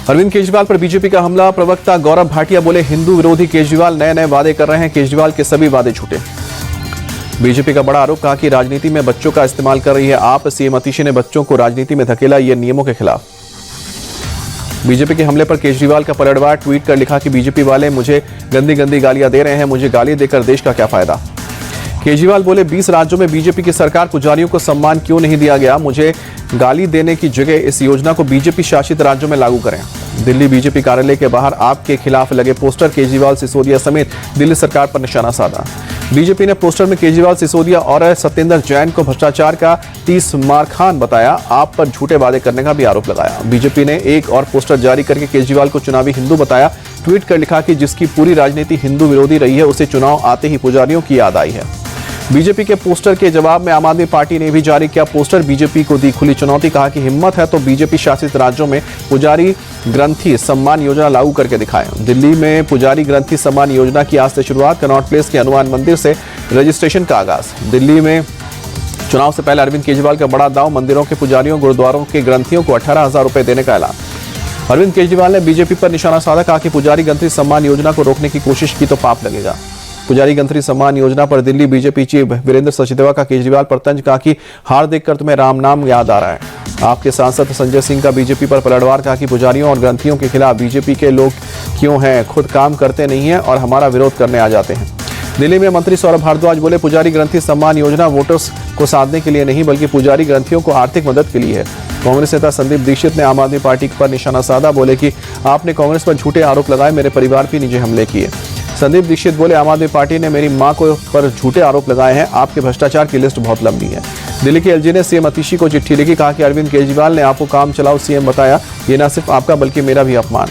अरविंद केजरीवाल पर बीजेपी का हमला। प्रवक्ता गौरव भाटिया बोले, हिंदू विरोधी केजरीवाल नए नए वादे कर रहे हैं, केजरीवाल के सभी वादे झूठे। बीजेपी का बड़ा आरोप, कहा कि राजनीति में बच्चों का इस्तेमाल कर रही है आप। सीएम अतिशी ने बच्चों को राजनीति में धकेला, ये नियमों के खिलाफ। बीजेपी के हमले पर केजरीवाल का पलटवार, ट्वीट कर लिखा कि बीजेपी वाले मुझे गंदी गंदी गालियां दे रहे हैं, मुझे गाली देकर देश का क्या फायदा। केजरीवाल बोले, 20 राज्यों में बीजेपी की सरकार, पुजारियों को सम्मान क्यों नहीं दिया गया। मुझे गाली देने की जगह इस योजना को बीजेपी शासित राज्यों में लागू करें। दिल्ली बीजेपी कार्यालय के बाहर आपके खिलाफ लगे पोस्टर, केजरीवाल सिसोदिया समेत दिल्ली सरकार पर निशाना साधा। बीजेपी ने पोस्टर में केजरीवाल, सिसोदिया और सत्येंद्र जैन को भ्रष्टाचार का 30 मारखान बताया। आप पर झूठे वादे करने का भी आरोप लगाया। बीजेपी ने एक और पोस्टर जारी करके केजरीवाल को चुनावी हिंदू बताया। ट्वीट कर लिखा कि जिसकी पूरी राजनीति हिंदू विरोधी रही है, उसे चुनाव आते ही पुजारियों की याद आई है। बीजेपी के पोस्टर के जवाब में आम आदमी पार्टी ने भी जारी किया पोस्टर, बीजेपी को दी खुली चुनौती। कहा कि हिम्मत है तो बीजेपी शासित राज्यों में पुजारी ग्रंथी सम्मान योजना लागू करके दिखाएं। दिल्ली में पुजारी ग्रंथी सम्मान योजना की आज से शुरुआत। कनॉट प्लेस के हनुमान मंदिर से रजिस्ट्रेशन का आगाज। दिल्ली में चुनाव से पहले अरविंद केजरीवाल का बड़ा दाव, मंदिरों के पुजारियों, गुरुद्वारों के ग्रंथियों को 18,000 रुपए देने का ऐलान। अरविंद केजरीवाल ने बीजेपी पर निशाना साधा, कहा कि पुजारी ग्रंथी सम्मान योजना को रोकने की कोशिश की तो पाप लगेगा। पुजारी ग्रंथी सम्मान योजना पर दिल्ली बीजेपी चीफ वीरेंद्र सचदेवा का केजरीवाल पर तंज, कहा कि हार देखकर तुम्हें राम नाम याद आ रहा है। आपके सांसद संजय सिंह का बीजेपी पर पलटवार, कहा कि पुजारियों और ग्रंथियों के खिलाफ बीजेपी के लोग क्यों हैं, खुद काम करते नहीं हैं और हमारा विरोध करने आ जाते हैं। दिल्ली में मंत्री सौरभ भारद्वाज बोले, पुजारी ग्रंथी सम्मान योजना वोटर्स को साधने के लिए नहीं बल्कि पुजारी ग्रंथियों को आर्थिक मदद के लिए है। कांग्रेस नेता संदीप दीक्षित ने आम आदमी पार्टी पर निशाना साधा, बोले कि आपने कांग्रेस पर झूठे आरोप लगाए, मेरे परिवार पर निजी हमले किए। संदीप दीक्षित बोले, आम आदमी पार्टी ने मेरी मां को पर झूठे आरोप लगाए हैं, आपके भ्रष्टाचार की लिस्ट बहुत लंबी है। दिल्ली के एलजी ने सीएम अतिशी को चिट्ठी लिखी, कहा कि अरविंद केजरीवाल ने आपको काम चलाओ सीएम बताया, ये न सिर्फ आपका बल्कि मेरा भी अपमान।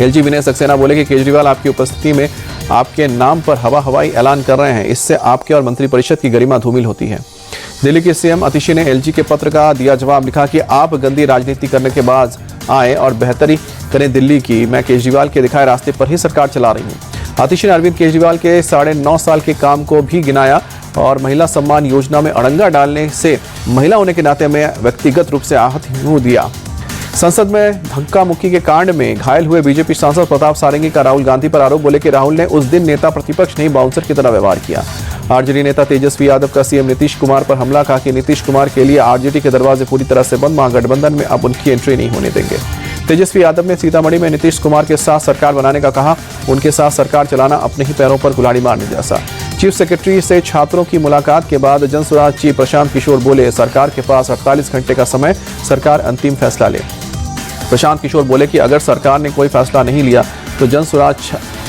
एलजी विनय सक्सेना बोले कि केजरीवाल आपकी उपस्थिति में आपके नाम पर हवाई ऐलान कर रहे हैं, इससे आपके और मंत्रिपरिषद की गरिमा धूमिल होती है। दिल्ली के सीएम अतिशी ने एलजी के पत्र का दिया जवाब, लिखा कि आप गंदी राजनीति करने के बाद आए और बेहतरी करें दिल्ली की, मैं केजरीवाल के दिखाए रास्ते पर ही सरकार चला रही हूँ। अतिशी ने अरविंद केजरीवाल के 9.5 साल के काम को भी गिनाया और महिला सम्मान योजना में अड़ंगा डालने से महिला होने के नाते में व्यक्तिगत रूप से आहत दिया। संसद में धक्का मुक्की के कांड में घायल हुए बीजेपी सांसद प्रताप सारंगी का राहुल गांधी पर आरोप, बोले कि राहुल ने उस दिन नेता प्रतिपक्ष नहीं बाउंसर की तरह व्यवहार किया। आरजेडी नेता तेजस्वी यादव का सीएम नीतीश कुमार पर हमला, कहा कि नीतीश कुमार के लिए आरजेडी के दरवाजे पूरी तरह से बंद, महागठबंधन में अब उनकी एंट्री नहीं होने देंगे। तेजस्वी यादव ने सीतामढ़ी में नीतीश कुमार के साथ सरकार बनाने का कहा, उनके साथ सरकार चलाना अपने ही पैरों पर कुल्हाड़ी मारने जैसा। चीफ सेक्रेटरी से छात्रों की मुलाकात के बाद जनसुराज चीफ प्रशांत किशोर बोले, सरकार के पास 48 घंटे का समय, सरकार अंतिम फैसला ले। प्रशांत किशोर बोले कि अगर सरकार ने कोई फैसला नहीं लिया तो जनसुराज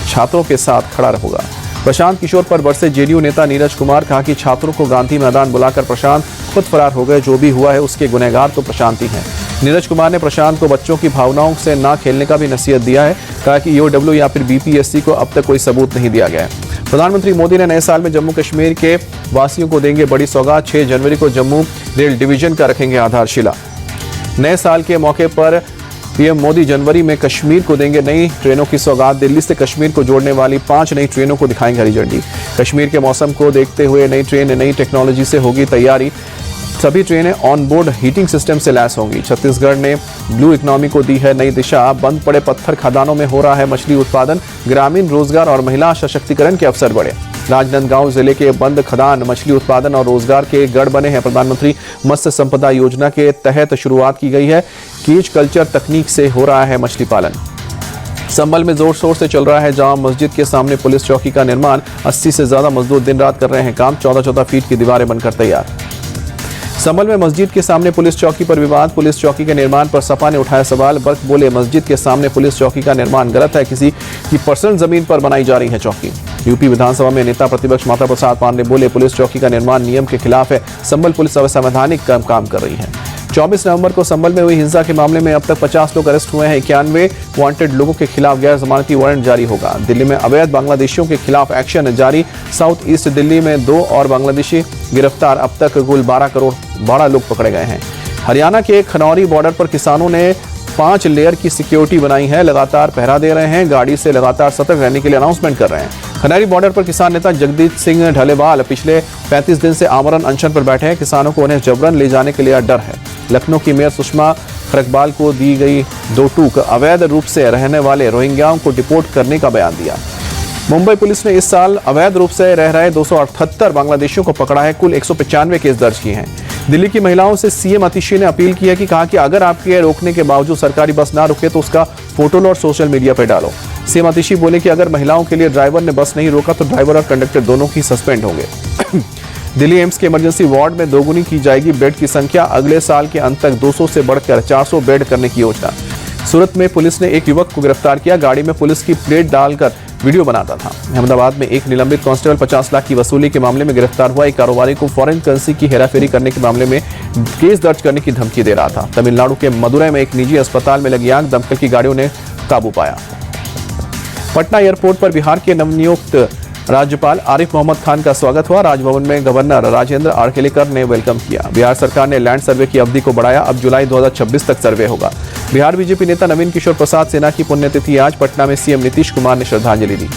छात्रों के साथ खड़ा रहेगा। प्रशांत किशोर पर बरसे जेडीयू नेता नीरज कुमार, कहा कि छात्रों को गांधी मैदान बुलाकर प्रशांत खुद फरार हो गए, जो भी हुआ है उसके गुनहगार तो प्रशांत ही हैं। नीरज कुमार ने प्रशांत को बच्चों की भावनाओं से ना खेलने का भी नसीहत दिया है, कहा कि ईओडब्ल्यू या फिर बीपीएससी को अब तक कोई सबूत नहीं दिया गया है। प्रधानमंत्री मोदी ने नए साल में जम्मू कश्मीर के वासियों को देंगे बड़ी सौगात, 6 जनवरी को जम्मू रेल डिवीजन का रखेंगे आधारशिला। नए साल के मौके पर पीएम मोदी जनवरी में कश्मीर को देंगे नई ट्रेनों की सौगात, दिल्ली से कश्मीर को जोड़ने वाली 5 नई ट्रेनों को दिखाएंगे हरी झंडी। कश्मीर के मौसम को देखते हुए नई ट्रेन नई टेक्नोलॉजी से होगी तैयारी, सभी ट्रेनें ऑन बोर्ड हीटिंग सिस्टम से लैस होंगी। छत्तीसगढ़ ने ब्लू इकोनॉमी को दी है नई दिशा, बंद पड़े पत्थर खदानों में हो रहा है मछली उत्पादन, ग्रामीण रोजगार और महिला सशक्तिकरण के अवसर बढ़े। राजनांदगांव जिले के बंद खदान मछली उत्पादन और रोजगार के गढ़ बने हैं। प्रधानमंत्री मत्स्य संपदा योजना के तहत शुरुआत की गई है, कीज कल्चर तकनीक से हो रहा है मछली पालन। संभल में जोर शोर से चल रहा है जामा मस्जिद के सामने पुलिस चौकी का निर्माण, 80 से ज्यादा मजदूर दिन रात कर रहे हैं काम, 14-14 फीट की दीवारें बनकर तैयार। संभल में मस्जिद के सामने पुलिस चौकी पर विवाद, पुलिस चौकी के निर्माण पर सपा ने उठाया सवाल। बर्क बोले, मस्जिद के सामने पुलिस चौकी का निर्माण गलत है, किसी की पर्सनल जमीन पर बनाई जा रही है चौकी। यूपी विधानसभा में नेता प्रतिपक्ष माता प्रसाद पांडे बोले, पुलिस चौकी का निर्माण नियम के खिलाफ है, संभल पुलिस अवैधानिक काम कर रही है। 24 नवंबर को संभल में हुई हिंसा के मामले में अब तक 50 लोग अरेस्ट हुए हैं, 91 वांटेड लोगों के खिलाफ गैर जमानती वारंट जारी होगा। दिल्ली में अवैध बांग्लादेशियों के खिलाफ एक्शन जारी, साउथ ईस्ट दिल्ली में 2 और बांग्लादेशी गिरफ्तार, अब तक कुल 12 लोग पकड़े गए हैं। हरियाणा के खनौरी बॉर्डर पर किसानों ने 5 लेयर की सिक्योरिटी बनाई है, लगातार पहरा दे रहे हैं, गाड़ी से लगातार सतर्क रहने के लिए अनाउंसमेंट कर रहे हैं। खनौरी बॉर्डर पर किसान नेता जगदीश सिंह ढलेवाल पिछले 35 दिन से आमरण अनशन पर बैठे हैं, किसानों को उन्हें जबरन ले जाने के लिए डर है। लखनऊ की मेयर सुषमा जाफर इकबाल को दी गई 2 टूक, अवैध रूप से रहने वाले रोहिंग्याओं को डिपोर्ट करने का बयान दिया। मुंबई पुलिस ने इस साल अवैध रूप से रह रहे 278 बांग्लादेशियों को पकड़ा है। कुल 195 केस दर्ज किए हैं। दिल्ली की महिलाओं से सीएम आतिशी ने अपील की है कि कहा कि अगर आपके रोकने के बावजूद सरकारी बस ना रुके तो उसका फोटो लो और सोशल मीडिया पर डालो। सीएम आतिशी बोले कि अगर महिलाओं के लिए ड्राइवर ने बस नहीं रोका तो ड्राइवर और कंडक्टर दोनों ही सस्पेंड होंगे। दिल्ली एम्स के इमरजेंसी वार्ड में दोगुनी की जाएगी बेड की संख्या, अगले साल के अंत तक 200 से बढ़कर 400 बेड करने की योजना। सूरत में पुलिस ने एक युवक को गिरफ्तार किया, गाड़ी में पुलिस की प्लेट डालकर वीडियो बनाता था। अहमदाबाद में एक निलंबित कांस्टेबल 50 लाख की वसूली के मामले में गिरफ्तार हुआ। एक कारोबारी को फॉरेन करेंसी की हेराफेरी करने के मामले में केस दर्ज करने की धमकी दे रहा था। तमिलनाडु के मदुरै में एक निजी अस्पताल में लगी आग, दमकल की गाड़ियों ने काबू पाया। पटना एयरपोर्ट पर बिहार के नवनियुक्त राज्यपाल आरिफ मोहम्मद खान का स्वागत हुआ। राजभवन में गवर्नर राजेंद्र आर्केलेकर ने वेलकम किया। बिहार सरकार ने लैंड सर्वे की अवधि को बढ़ाया, अब जुलाई 2026 तक सर्वे होगा। बिहार बीजेपी नेता नवीन किशोर प्रसाद सिन्हा की पुण्यतिथि आज, पटना में सीएम नीतीश कुमार ने श्रद्धांजलि दी।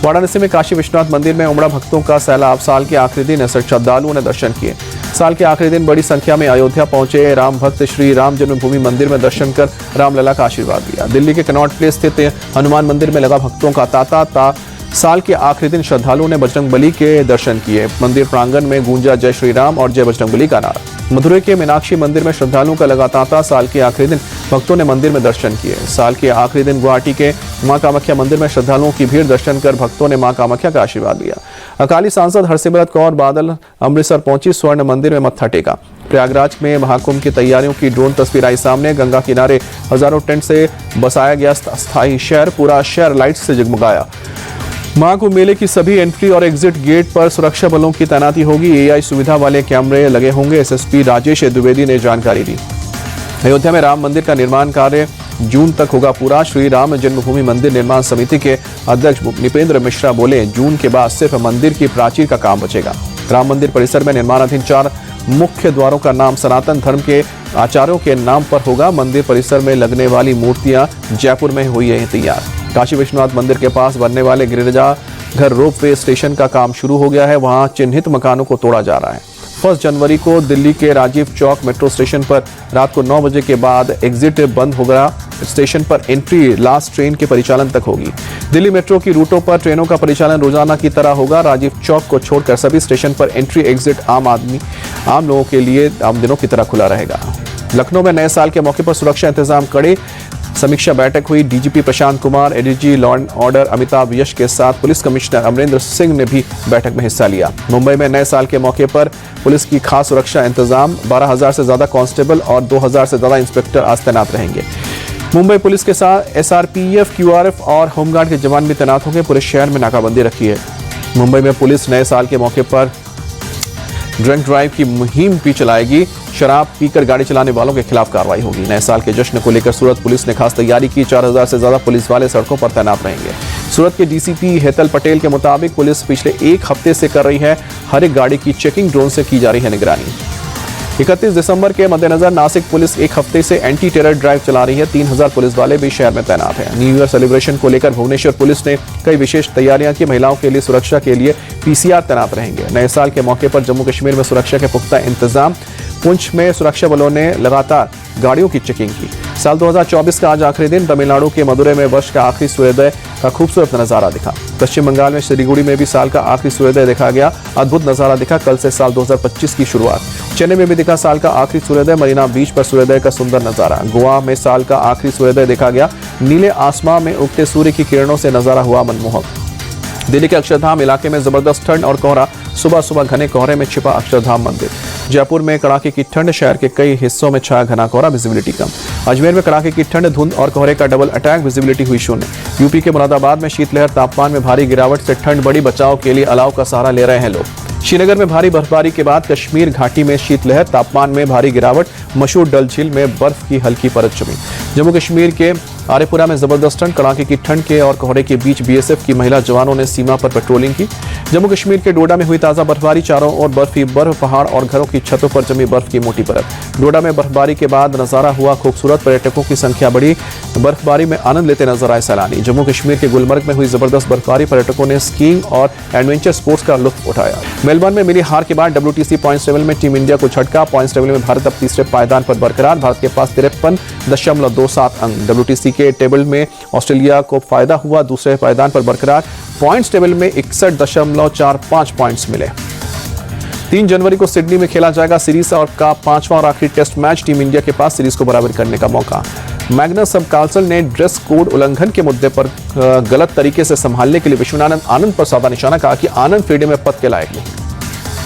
वाराणसी में काशी विश्वनाथ मंदिर में उमड़ा भक्तों का सैलाब, साल के आखिरी दिन श्रद्धालुओं ने दर्शन किए। साल के आखिरी दिन बड़ी संख्या में अयोध्या पहुंचे राम भक्त श्री राम जन्मभूमि मंदिर में दर्शन कर रामलला का आशीर्वाद लिया। दिल्ली के कनॉट प्लेस स्थित हनुमान मंदिर में लगा भक्तों का तांता। साल के आखिरी दिन श्रद्धालुओं ने बजरंगबली के दर्शन किए। मंदिर प्रांगण में गूंजा जय श्री राम और जय बजरंगबली का नारा। मथुरा के मीनाक्षी मंदिर में श्रद्धालुओं का लगा तांता, साल के आखिरी दिन भक्तों ने मंदिर में दर्शन किए। साल के आखिरी दिन गुवाहाटी के मां कामाख्या मंदिर में श्रद्धालुओं की भीड़, दर्शन कर भक्तों ने मां कामाख्या का आशीर्वाद लिया। अकाली सांसद हरसिमरत कौर बादल अमृतसर पहुंची, स्वर्ण मंदिर में मत्था टेका। प्रयागराज में महाकुंभ की तैयारियों की ड्रोन तस्वीर आई सामने, गंगा किनारे हजारों टेंट से बसाया गया अस्थायी शहर, पूरा शहर लाइट से जगमगाया। महाकुंभ मेले की सभी एंट्री और एग्जिट गेट पर सुरक्षा बलों की तैनाती होगी। एआई सुविधा वाले कैमरे लगे होंगे, एसएसपी राजेश द्विवेदी ने जानकारी दी। अयोध्या में राम मंदिर का निर्माण कार्य जून तक होगा पूरा। श्री राम जन्मभूमि मंदिर निर्माण समिति के अध्यक्ष निपेंद्र मिश्रा बोले, जून के बाद सिर्फ मंदिर की प्राचीर का काम बचेगा। राम मंदिर परिसर में निर्माणाधीन 4 मुख्य द्वारों का नाम सनातन धर्म के आचार्यों के नाम पर होगा। मंदिर परिसर में लगने वाली मूर्तियां जयपुर में हुई है तैयार। काशी विश्वनाथ मंदिर के पास बनने वाले गिरिजा घर रोपवे स्टेशन का काम शुरू हो गया है, वहां चिन्हित मकानों को तोड़ा जा रहा है। 1 जनवरी को दिल्ली के राजीव चौक मेट्रो स्टेशन पर रात को 9 बजे के बाद एग्जिट बंद होगा। स्टेशन पर एंट्री लास्ट ट्रेन के परिचालन तक होगी। दिल्ली मेट्रो की रूटों पर ट्रेनों का परिचालन रोजाना की तरह होगा। राजीव चौक को छोड़कर सभी स्टेशन पर एंट्री एग्जिट आम लोगों के लिए आम दिनों की तरह खुला रहेगा। लखनऊ में नए साल के मौके पर सुरक्षा इंतजाम कड़े, समीक्षा बैठक हुई। DGP Prashant Kumar, ADG law and order Amitabh Yash के साथ पुलिस कमिश्नर अमरिंदर सिंह ने भी बैठक में हिस्सा लिया। मुंबई में नए साल के मौके पर पुलिस की खास सुरक्षा इंतजाम, 12,000 से ज्यादा कांस्टेबल और 2,000 से ज्यादा इंस्पेक्टर आज तैनात रहेंगे। मुंबई पुलिस के साथ एसआरपीएफ, क्यूआरएफ और होमगार्ड के जवान भी तैनात होंगे। पूरे शहर में नाकाबंदी रखी है। मुंबई में पुलिस नए साल के मौके पर ड्रंक ड्राइव की मुहिम भी चलाएगी। शराब पीकर गाड़ी चलाने वालों के खिलाफ कार्रवाई होगी। नए साल के जश्न को लेकर सूरत पुलिस ने खास तैयारी की। 4,000 से ज्यादा पुलिस वाले सड़कों पर तैनात रहेंगे। सूरत के डीसीपी हेतल पटेल के मुताबिक पुलिस पिछले 1 हफ्ते से कर रही है हर एक गाड़ी की चेकिंग, ड्रोन से की जा रही है निगरानी। 31 दिसंबर के मद्देनजर नासिक पुलिस 1 हफ्ते से एंटी टेरर ड्राइव चला रही है। 3,000 पुलिस वाले भी शहर में तैनात हैं। न्यू ईयर सेलिब्रेशन को लेकर भुवनेश्वर पुलिस ने कई विशेष तैयारियां की। महिलाओं के लिए सुरक्षा के लिए पीसीआर तैनात रहेंगे। नए साल के मौके पर जम्मू कश्मीर में सुरक्षा के पुख्ता इंतजाम। पुंछ में सुरक्षा बलों ने लगातार गाड़ियों की चेकिंग की। साल 2024 का आज आखिरी दिन। तमिलनाडु के मदुरै में वर्ष का आखिरी सूर्योदय का खूबसूरत नजारा दिखा। पश्चिम बंगाल में सिलीगुड़ी में भी साल का आखिरी सूर्योदय देखा गया। अद्भुत नजारा दिखा। कल से साल 2025 की शुरुआत। चेन्नई में भी दिखा साल का आखिरी सूर्योदय। मरीना बीच पर सूर्योदय का सुंदर नजारा। गोवा में साल का आखिरी सूर्योदय देखा गया। नीले आसमान में उगते सूर्य की किरणों से नजारा हुआ मनमोहक। दिल्ली के अक्षरधाम इलाके में जबरदस्त ठंड और कोहरा। सुबह सुबह घने कोहरे में छिपा अक्षरधाम मंदिर। जयपुर में कड़ाके की ठंड, शहर के कई हिस्सों में छाया घना कोहरा, विजिबिलिटी कम। अजमेर में कड़ाके की ठंड, धुंध और कोहरे का डबल अटैक, विजिबिलिटी हुई 0। यूपी के मुरादाबाद में शीतलहर, तापमान में भारी गिरावट से ठंड बढ़ी। बचाव के लिए अलाव का सहारा ले रहे हैं लोग। श्रीनगर में भारी बर्फबारी के बाद कश्मीर घाटी में शीतलहर, तापमान में भारी गिरावट। मशहूर डल झील में बर्फ की हल्की परत जमी। जम्मू कश्मीर के आरेपुरा में जबरदस्त ठंड, कड़ाके की ठंड के और कोहरे के बीच बीएसएफ की महिला जवानों ने सीमा पर पेट्रोलिंग की। जम्मू कश्मीर के डोडा में हुई ताजा बर्फबारी, चारों ओर बर्फ ही बर्फ, पहाड़ और घरों की छतों पर जमी बर्फ की मोटी परत। डोडा में बर्फबारी के बाद नजारा हुआ खूबसूरत, पर्यटकों की संख्या बढ़ी, बर्फबारी में आनंद लेते नजर आए सैलानी। जम्मू कश्मीर के गुलमर्ग में हुई जबरदस्त बर्फबारी, पर्यटकों ने स्कीइंग और एडवेंचर स्पोर्ट्स का लुत्फ उठाया। मेलबर्न में मिली हार के बाद WTC पॉइंट्स टेबल में टीम इंडिया को झटका, पॉइंट्स टेबल में भारत अब तीसरे पायदान पर बरकरार, भारत के पास 53.27 अंक। WTC के टेबल में ऑस्ट्रेलिया को फायदा हुआ, दूसरे पायदान पर बरकरार, पॉइंट्स टेबल में 61.45 पॉइंट्स मिले। 3 जनवरी को सिडनी में खेला जाएगा सीरीज और का 5वां और आखिरी टेस्ट मैच, टीम इंडिया के पास सीरीज को बराबर करने का मौका। मैग्नस सब कार्लसन ने ड्रेस कोड उल्लंघन के मुद्दे पर गलत तरीके से संभालने के लिए विश्वनाथन आनंद पर साधा निशाना, कहा कि आनंद फ्रीडम में पद के लायक नहीं।